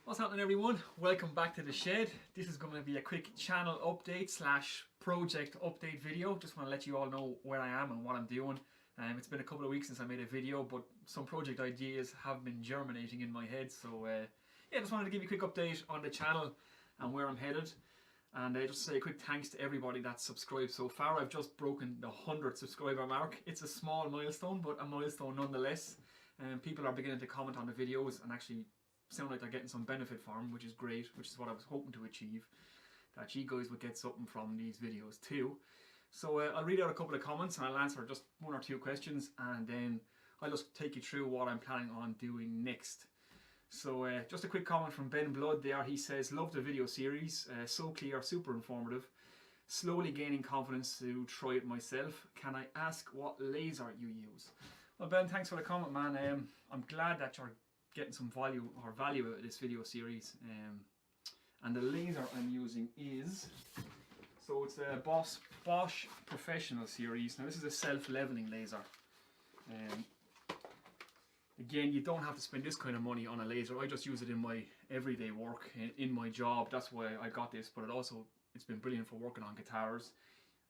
What's happening, everyone? Welcome back to the shed. This is going to be a quick channel update slash project update video. Just want to let you all know where I am and what I'm doing. It's been a couple of weeks since I made a video, but some project ideas have been germinating in my head. So yeah, just wanted to give you a quick update on the channel and where I'm headed. And just say a quick thanks to everybody that's subscribed so far. I've just broken the 100 subscriber mark. It's a small milestone, but a milestone nonetheless. People are beginning to comment on the videos and actually sound like they're getting some benefit from them, which is great, which is what I was hoping to achieve, that you guys would get something from these videos too. So I'll read out a couple of comments and I'll answer just one or two questions, and then I'll just take you through what I'm planning on doing next. So just a quick comment from Ben Blood there. He says, love the video series, so clear, super informative, slowly gaining confidence to try it myself. Can I ask what laser you use? Well, Ben, thanks for the comment, man. I'm glad that you're getting some value out of this video series, and the laser I'm using is, so it's a Bosch Professional series. Now this is a self-leveling laser. Again, you don't have to spend this kind of money on a laser. I just use it in my everyday work, in my job. That's why I got this, but it's been brilliant for working on guitars.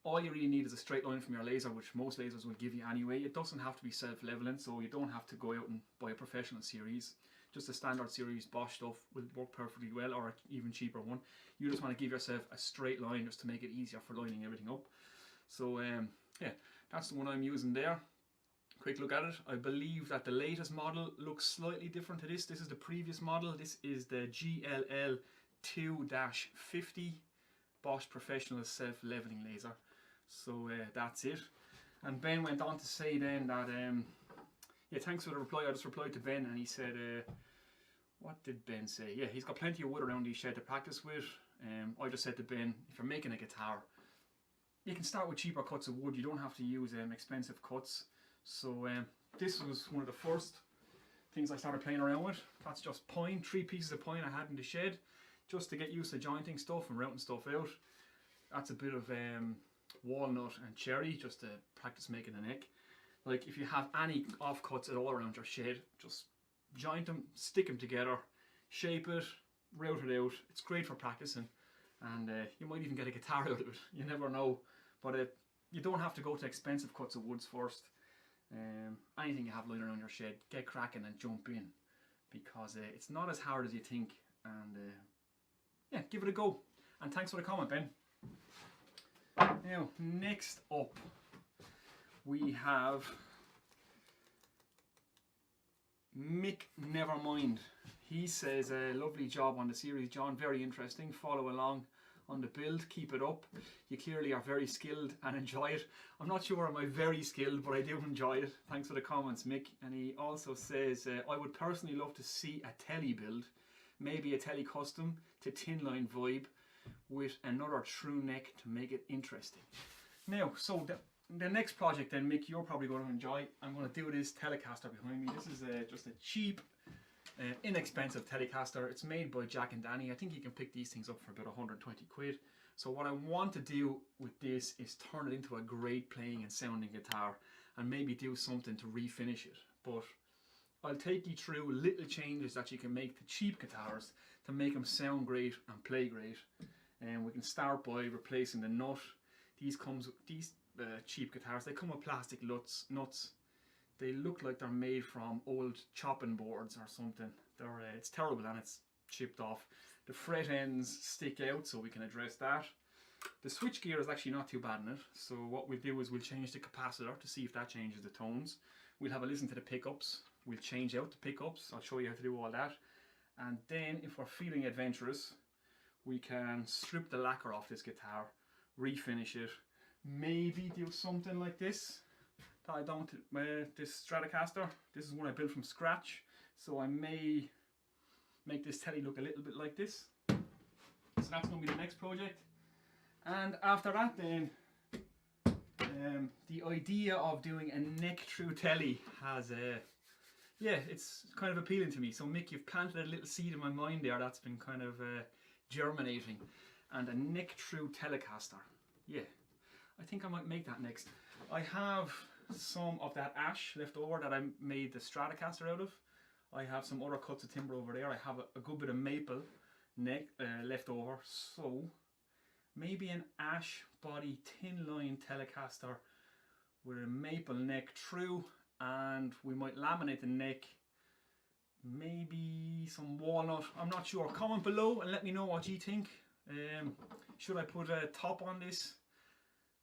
All you really need is a straight line from your laser, which most lasers will give you anyway. It doesn't have to be self-leveling, so you don't have to go out and buy a professional series. Just a standard series Bosch stuff will work perfectly well, or an even cheaper one. You just want to give yourself a straight line just to make it easier for lining everything up. So yeah, that's the one I'm using there. Quick look at it. I believe that the latest model looks slightly different to this. This is the previous model. This is the GLL 2-50 Bosch Professional Self-Leveling Laser. So that's it. And Ben went on to say then that, yeah, thanks for the reply. I just replied to Ben and he said, what did Ben say? Yeah, he's got plenty of wood around his shed to practice with. I just said to Ben, if you're making a guitar, you can start with cheaper cuts of wood. You don't have to use expensive cuts. So this was one of the first things I started playing around with. That's just pine, 3 pieces of pine I had in the shed, just to get used to jointing stuff and routing stuff out. That's a bit of walnut and cherry, just to practice making a neck. Like, if you have any offcuts at all around your shed, just joint them, stick them together, shape it, route it out. It's great for practicing, and you might even get a guitar out of it. You never know. But you don't have to go to expensive cuts of woods first. Anything you have lying around your shed, get cracking and jump in, because it's not as hard as you think. And yeah, give it a go. And thanks for the comment, Ben. Now, next up, we have Mick Nevermind. He says, lovely job on the series, John, very interesting. Follow along on the build, keep it up. You clearly are very skilled and enjoy it. I'm not sure am I very skilled, but I do enjoy it. Thanks for the comments, Mick. And he also says, I would personally love to see a telly build, maybe a telly custom to tin line vibe, with another true neck to make it interesting. Now, so the next project then, Mick, you're probably going to enjoy. I'm going to do this Telecaster behind me. This is just a cheap, inexpensive Telecaster. It's made by Jack and Danny. I think you can pick these things up for about 120 quid. So what I want to do with this is turn it into a great playing and sounding guitar, and maybe do something to refinish it. But I'll take you through little changes that you can make to cheap guitars to make them sound great and play great. And we can start by replacing the nut. These cheap guitars, they come with plastic nuts. They look like they're made from old chopping boards or something. It's terrible and it's chipped off. The fret ends stick out, so we can address that. The switch gear is actually not too bad in it. So what we'll do is we'll change the capacitor to see if that changes the tones. We'll have a listen to the pickups. We'll change out the pickups. I'll show you how to do all that. And then if we're feeling adventurous, we can strip the lacquer off this guitar, refinish it, maybe do something like this. This Stratocaster, this is one I built from scratch, so I may make this telly look a little bit like this. So that's going to be the next project. And after that then, the idea of doing a neck through telly has yeah, it's kind of appealing to me. So Mick, you've planted a little seed in my mind there that's been kind of germinating. And a neck through Telecaster, yeah, I think I might make that next. I have some of that ash left over that I made the Stratocaster out of. I have some other cuts of timber over there. I have a good bit of maple neck left over, so maybe an ash body thin line Telecaster with a maple neck through, and we might laminate the neck, maybe some walnut, I'm not sure. Comment below and let me know what you think. Should I put a top on this?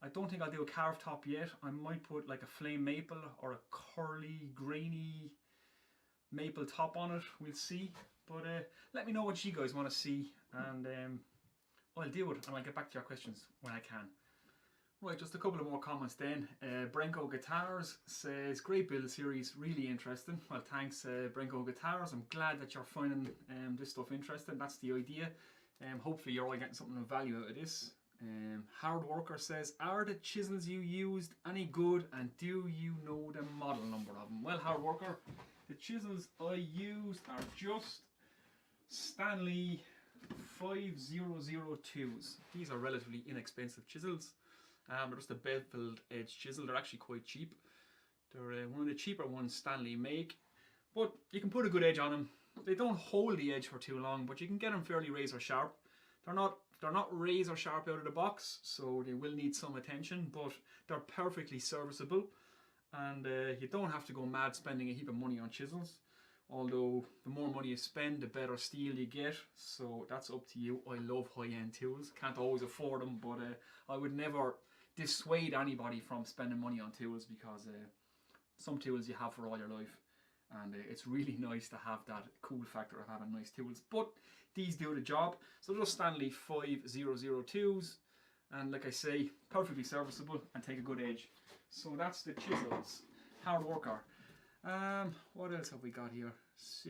I don't think I'll do a carved top yet. I might put like a flame maple or a curly grainy maple top on it, we'll see. But let me know what you guys want to see, and I'll do it, and I'll get back to your questions when I can. Right, just a couple of more comments then. Brenko Guitars says, great build series, really interesting. Well, thanks Brenko Guitars. I'm glad that you're finding this stuff interesting. That's the idea. Hopefully you're all getting something of value out of this. Hard Worker says, are the chisels you used any good, and do you know the model number of them? Well, Hard Worker, the chisels I used are just Stanley 5002s. These are relatively inexpensive chisels. They're just a beveled edge chisel. They're actually quite cheap. They're one of the cheaper ones Stanley make, but you can put a good edge on them. They don't hold the edge for too long, but you can get them fairly razor sharp. They're not razor sharp out of the box, so they will need some attention, but they're perfectly serviceable, and you don't have to go mad spending a heap of money on chisels. Although the more money you spend, the better steel you get, so that's up to you. I love high-end tools, can't always afford them, but I would never dissuade anybody from spending money on tools, because some tools you have for all your life, and it's really nice to have that cool factor of having nice tools. But these do the job. So they're just Stanley 5002s, and like I say, perfectly serviceable and take a good edge. So that's the chisels. Hard Worker. What else have we got here? So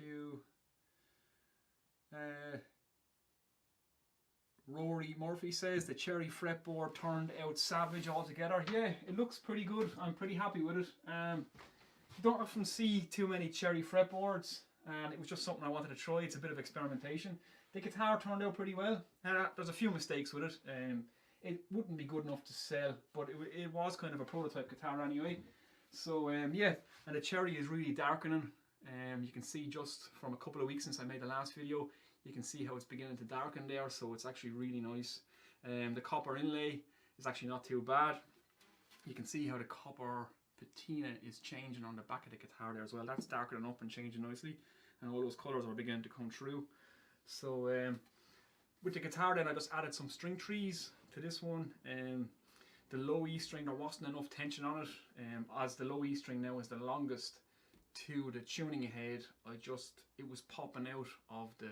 Rory Murphy says the cherry fretboard turned out savage altogether. Yeah, it looks pretty good. I'm pretty happy with it. You don't often see too many cherry fretboards, and it was just something I wanted to try. It's a bit of experimentation. The guitar turned out pretty well. There's a few mistakes with it. It wouldn't be good enough to sell, but it was kind of a prototype guitar anyway. So yeah, and the cherry is really darkening. You can see just from a couple of weeks since I made the last video, you can see how it's beginning to darken there, so it's actually really nice. The copper inlay is actually not too bad. You can see how the copper patina is changing on the back of the guitar there as well. That's darkening up and changing nicely, and all those colours are beginning to come through. So with the guitar then, I just added some string trees to this one. The low E string, there wasn't enough tension on it, as the low E string now is the longest to the tuning head. It was popping out of the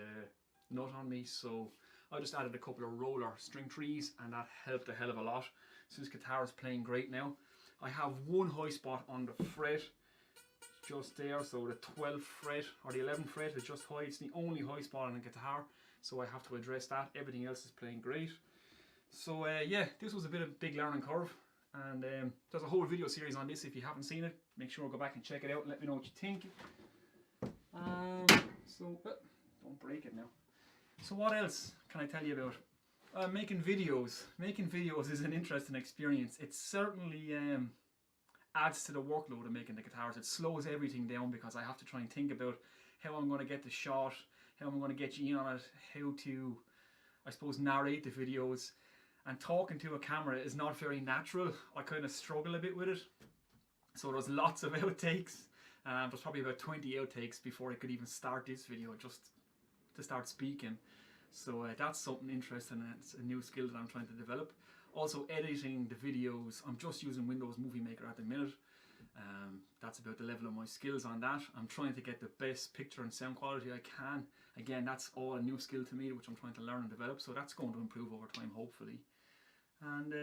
nut on me, so I just added a couple of roller string trees, and that helped a hell of a lot. So this guitar is playing great now. I have one high spot on the fret just there, so the 12th fret or the 11th fret is just high. It's the only high spot on the guitar, so I have to address that. Everything else is playing great. So yeah, this was a big learning curve, and there's a whole video series on this. If you haven't seen it, make sure to go back and check it out and let me know what you think. So don't break it now. So what else can I tell you about? Making videos. Making videos is an interesting experience. It certainly adds to the workload of making the guitars. It slows everything down, because I have to try and think about how I'm going to get the shot, how I'm going to get you in on it, how to, I suppose, narrate the videos. And talking to a camera is not very natural. I kind of struggle a bit with it. So there's lots of outtakes. There's probably about 20 outtakes before I could even start this video, just to start speaking. So that's something interesting, and it's a new skill that I'm trying to develop. Also editing the videos, I'm just using Windows Movie Maker at the minute. That's about the level of my skills on that. I'm trying to get the best picture and sound quality I can. Again, that's all a new skill to me, which I'm trying to learn and develop, so that's going to improve over time, hopefully. And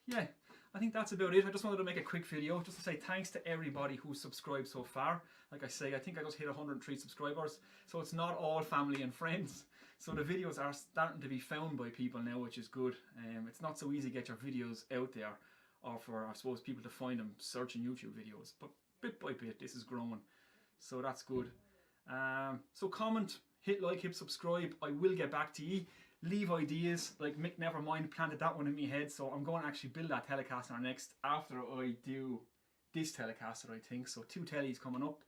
yeah, I think that's about it. I just wanted to make a quick video just to say thanks to everybody who's subscribed so far. Like I say, I think I just hit 103 subscribers, so it's not all family and friends. So the videos are starting to be found by people now, which is good. It's not so easy to get your videos out there, or for, I suppose, people to find them searching YouTube videos, but bit by bit this is growing, so that's good. So comment, hit like, hit subscribe. I will get back to you. Leave ideas, like Mick Nevermind planted that one in my head, so I'm going to actually build that Telecaster next after I do this Telecaster, I think. So 2 tellies coming up,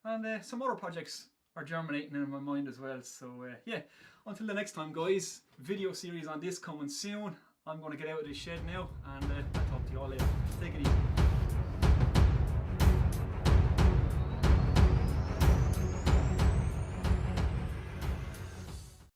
and some other projects are germinating in my mind as well. So yeah, until the next time guys, video series on this coming soon. I'm going to get out of this shed now, and I'll talk to you all later. Take it easy.